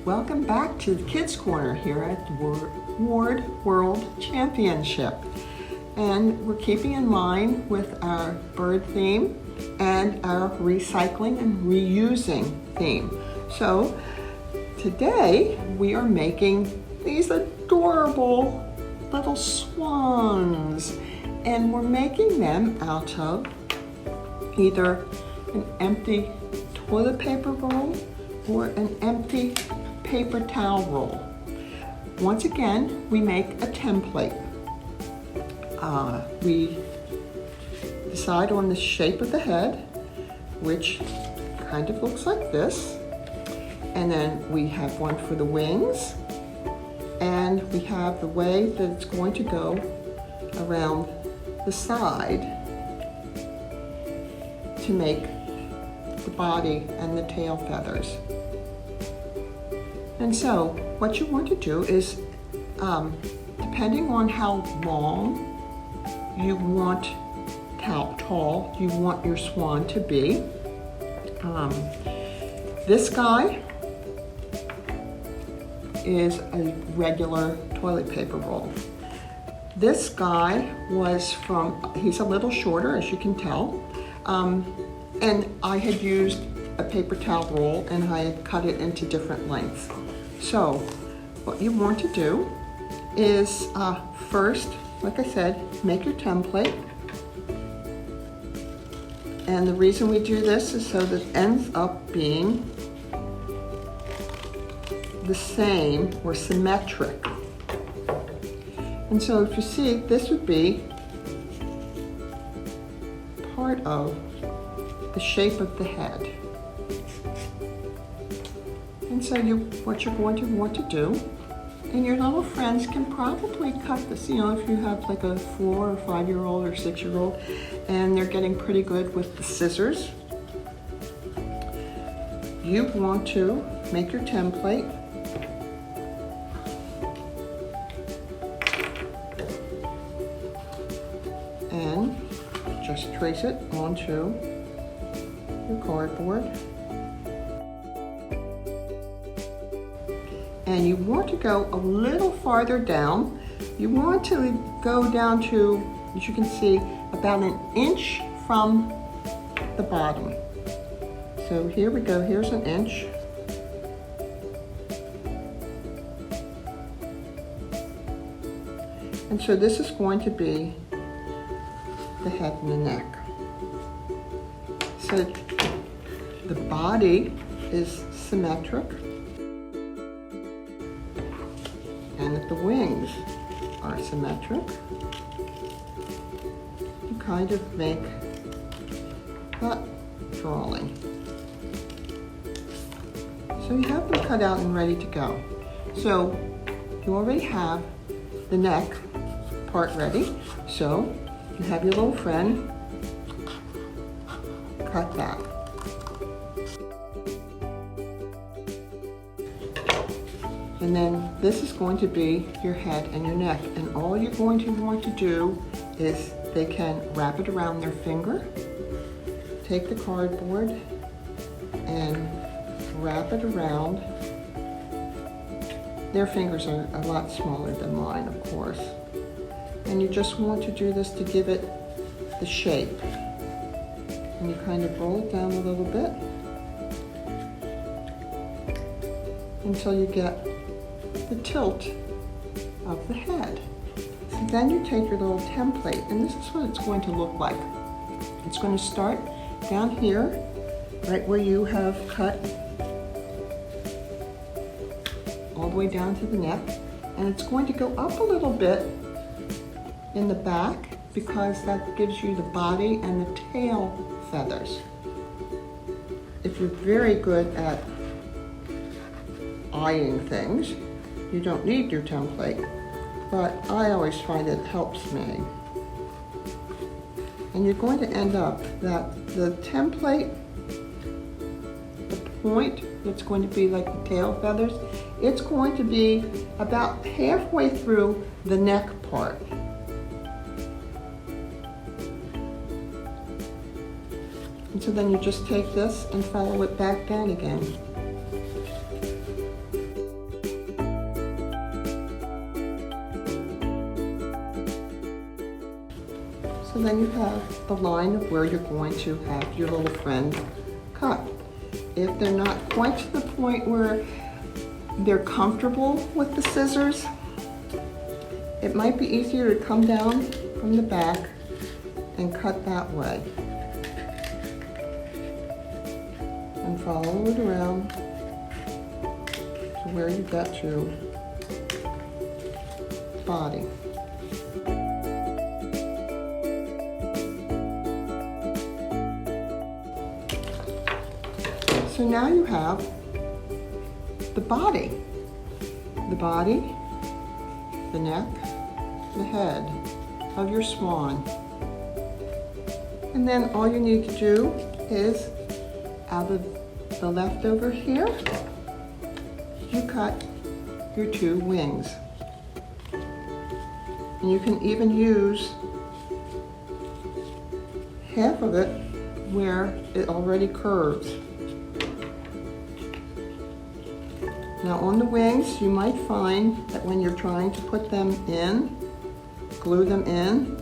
Welcome back to the Kids Corner here at the Ward World Championship. And we're keeping in line with our bird theme and our recycling and reusing theme. So today we are making these adorable little swans, and we're making them out of either an empty toilet paper roll or an empty paper towel roll. Once again, we make a template. We decide on the shape of the head, which kind of looks like this. And then we have one for the wings, and we have the way that it's going to go around the side to make the body and the tail feathers. And so what you want to do is, depending on how long you want, how tall you want your swan to be, this guy is a regular toilet paper roll. This guy he's a little shorter, as you can tell, and I had used a paper towel roll and I had cut it into different lengths. So what you want to do is first, like I said, make your template. And the reason we do this is so that it ends up being the same or symmetric. And so if you see, this would be part of the shape of the head. And so what you're going to want to do, and your little friends can probably cut this, if you have like a 4 or 5-year-old or 6-year-old and they're getting pretty good with the scissors. You want to make your template and just trace it onto your cardboard. And you want to go a little farther down. You want to go down to, as you can see, about an inch from the bottom. So here we go, here's an inch. And so this is going to be the head and the neck. So the body is symmetric, and that the wings are symmetric. You kind of make that drawing. So you have them cut out and ready to go. So you already have the neck part ready. So you have your little friend cut that. And then this is going to be your head and your neck. And all you're going to want to do is they can wrap it around their finger, take the cardboard and wrap it around. Their fingers are a lot smaller than mine, of course. And you just want to do this to give it the shape. And you kind of roll it down a little bit until you get the tilt of the head. So then you take your little template, and this is what it's going to look like. It's going to start down here, right where you have cut all the way down to the neck, and it's going to go up a little bit in the back because that gives you the body and the tail feathers. If you're very good at eyeing things, you don't need your template, but I always find it helps me. And you're going to end up that the template, the point that's going to be like the tail feathers, it's going to be about halfway through the neck part. And so then you just take this and follow it back down again. So then you have the line of where you're going to have your little friend cut. If they're not quite to the point where they're comfortable with the scissors, it might be easier to come down from the back and cut that way. And follow it around to where you got your body. So now you have the body, the neck, the head of your swan. And then all you need to do is, out of the leftover here, you cut your 2 wings. And you can even use half of it where it already curves. Now on the wings, you might find that when you're trying to put them in, glue them in,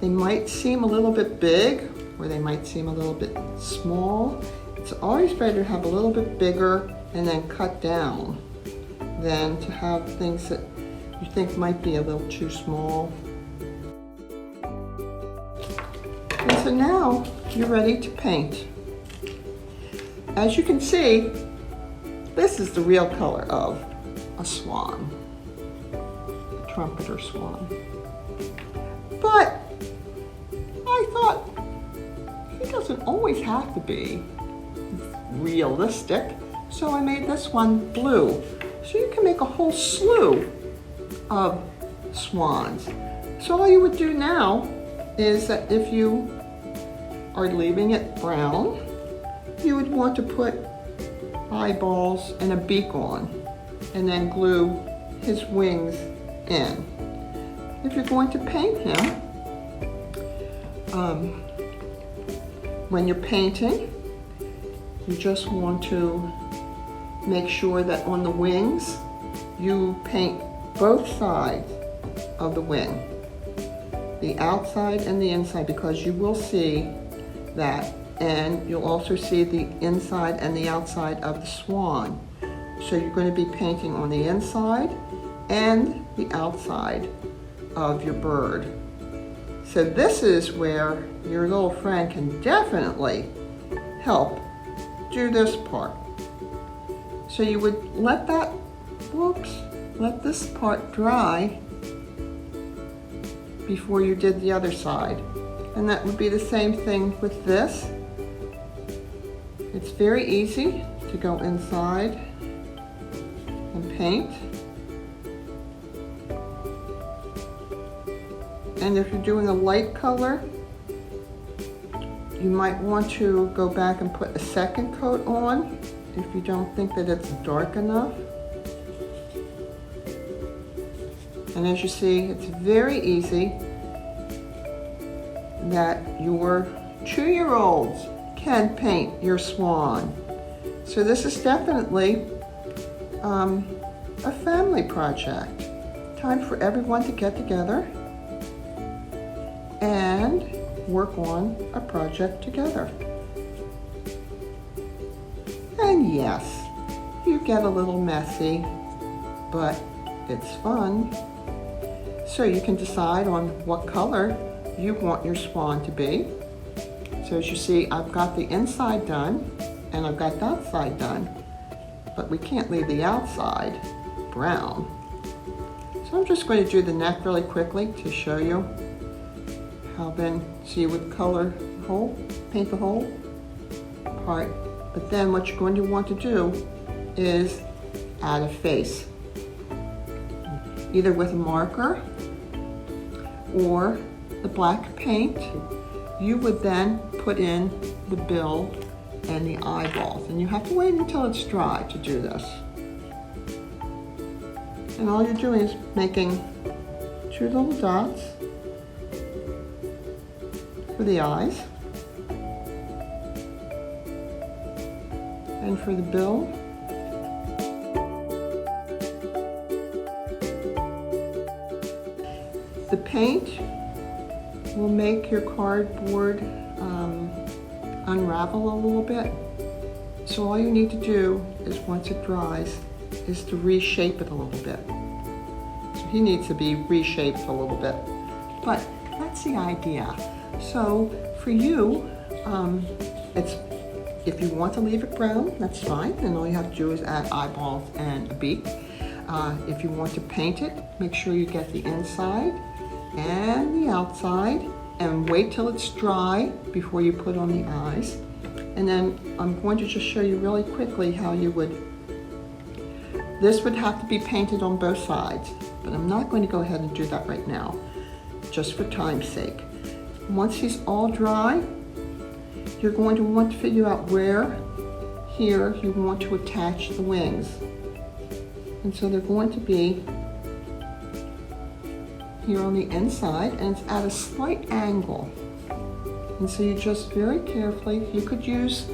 they might seem a little bit big, or they might seem a little bit small. It's always better to have a little bit bigger and then cut down than to have things that you think might be a little too small. And so now you're ready to paint. As you can see, this is the real color of a swan, a trumpeter swan. But I thought he doesn't always have to be realistic, so I made this one blue. So you can make a whole slew of swans. So all you would do now is that if you are leaving it brown, you would want to put eyeballs and a beak on, and then glue his wings in. If you're going to paint him, when you're painting, you just want to make sure that on the wings, you paint both sides of the wing, the outside and the inside, because you will see that. And you'll also see the inside and the outside of the swan. So you're going to be painting on the inside and the outside of your bird. So this is where your little friend can definitely help do this part. So you would let this part dry before you did the other side. And that would be the same thing with this. It's very easy to go inside and paint. And if you're doing a light color, you might want to go back and put a second coat on if you don't think that it's dark enough. And as you see, it's very easy that your 2-year-olds can paint your swan. So this is definitely a family project. Time for everyone to get together and work on a project together. And yes, you get a little messy, but it's fun. So you can decide on what color you want your swan to be. So as you see, I've got the inside done and I've got that side done, but we can't leave the outside brown. So I'm just going to do the neck really quickly to show you how then, so you would color the whole, paint the whole part, but then what you're going to want to do is add a face, either with a marker or the black paint. You would then put in the bill and the eyeballs, and you have to wait until it's dry to do this. And all you're doing is making 2 little dots for the eyes and for the bill. The paint will make your cardboard unravel a little bit. So all you need to do is, once it dries, is to reshape it a little bit. So he needs to be reshaped a little bit, but that's the idea. So for you, it's, if you want to leave it brown, that's fine, and all you have to do is add eyeballs and a beak. If you want to paint it, make sure you get the inside and the outside, and wait till it's dry before you put on the eyes. And then I'm going to just show you really quickly how you would, this would have to be painted on both sides, but I'm not going to go ahead and do that right now, just for time's sake. Once he's all dry, you're going to want to figure out where here you want to attach the wings. And so they're going to be here on the inside, and it's at a slight angle. And so you just very carefully, you could use,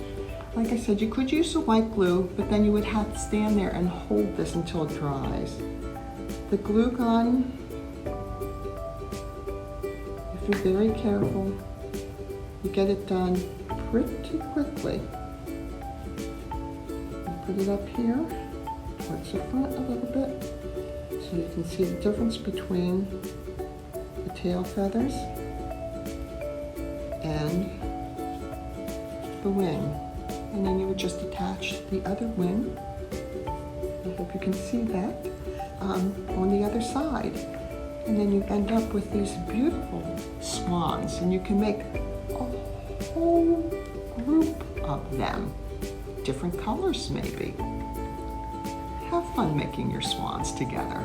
like I said, you could use the white glue, but then you would have to stand there and hold this until it dries. The glue gun, if you're very careful, you get it done pretty quickly. You put it up here, towards the front a little bit, so you can see the difference between the tail feathers and the wing. And then you would just attach the other wing, I hope you can see that, on the other side. And then you end up with these beautiful swans, and you can make a whole group of them, different colors maybe. Have fun making your swans together.